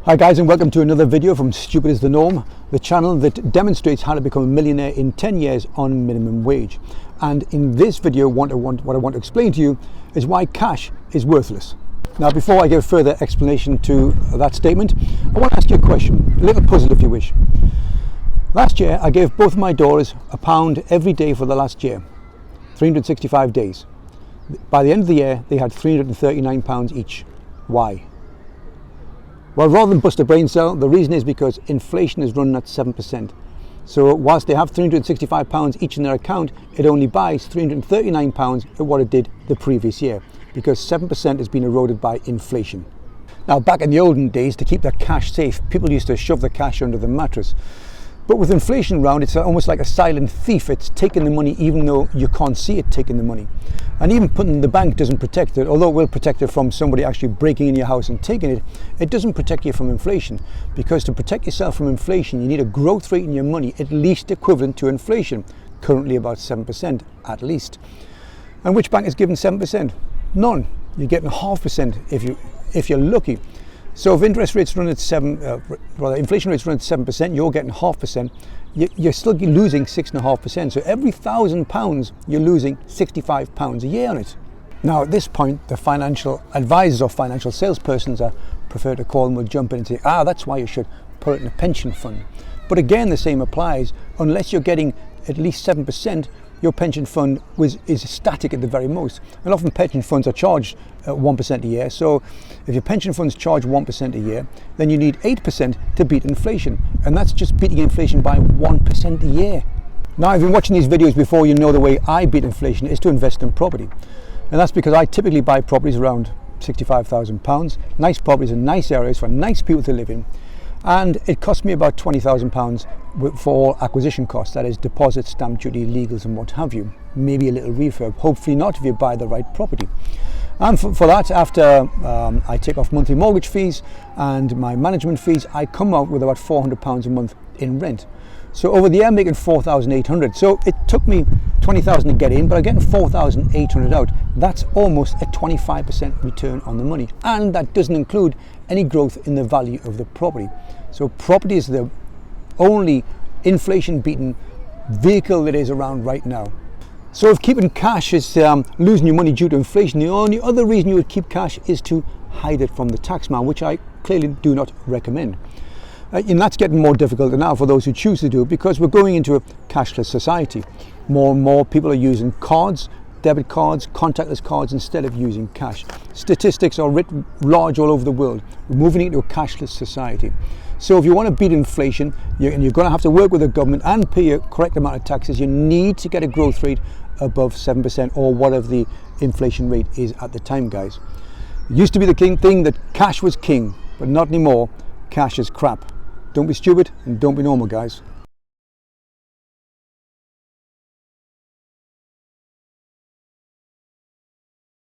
Hi guys, and welcome to another video from Stupid is the Norm, the channel that demonstrates how to become a millionaire in 10 years on minimum wage. And in this video, what I want to explain to you is why cash is worthless. Now, before I give further explanation to that statement, I want to ask you a question, a little puzzle if you wish. Last year, I gave both my daughters £1 every day for the last year, 365 days. By the end of the year, they had £339 each. Why? Well, rather than bust a brain cell, the reason is because inflation is running at 7%. So whilst they have £365 each in their account, it only buys £339 at what it did the previous year, because 7% has been eroded by inflation. Now, back in the olden days, to keep their cash safe, people used to shove the cash under the mattress. But with inflation around, it's almost like a silent thief. It's taking the money even though you can't see it taking the money. And even putting it in the bank doesn't protect it, although it will protect it from somebody actually breaking in your house and taking it. It doesn't protect you from inflation, because to protect yourself from inflation, you need a growth rate in your money at least equivalent to inflation, currently about 7% at least. And which bank is giving 7%? None. You're getting 0.5% if you're lucky. So if interest rates run at inflation rates run at 7%, you're getting 0.5%. You're still losing 6.5%. So every £1,000, you're losing £65 a year on it. Now at this point, the financial advisors or financial salespersons, I prefer to call them, will jump in and say, that's why you should put it in a pension fund. But again, the same applies. Unless you're getting at least 7%, your pension fund is static at the very most. And often pension funds are charged 1% a year. So if your pension funds charge 1% a year, then you need 8% to beat inflation. And that's just beating inflation by 1% a year. Now, if you've been watching these videos before, you know the way I beat inflation is to invest in property. And that's because I typically buy properties around £65,000, nice properties in nice areas for nice people to live in. And it cost me about £20,000 for all acquisition costs, that is deposit, stamp duty, legals and what have you. Maybe a little refurb, hopefully not if you buy the right property. And for that, after I take off monthly mortgage fees and my management fees, I come out with about £400 a month in rent. So over the year I'm making £4,800. So it took me £20,000 to get in, but I'm getting £4,800 out. That's almost a 25% return on the money. And that doesn't include any growth in the value of the property. So property is the only inflation-beaten vehicle that is around right now. So if keeping cash is losing your money due to inflation, the only other reason you would keep cash is to hide it from the taxman, which I clearly do not recommend. And that's getting more difficult now for those who choose to do it, because we're going into a cashless society. More and more people are using cards, debit cards, contactless cards instead of using cash. Statistics are writ large all over the world. We're moving into a cashless society. So if you want to beat inflation, and you're going to have to work with the government and pay a correct amount of taxes, you need to get a growth rate above 7% or whatever the inflation rate is at the time, guys. It used to be the thing that cash was king, but not anymore. Cash is crap. Don't be stupid and don't be normal, guys.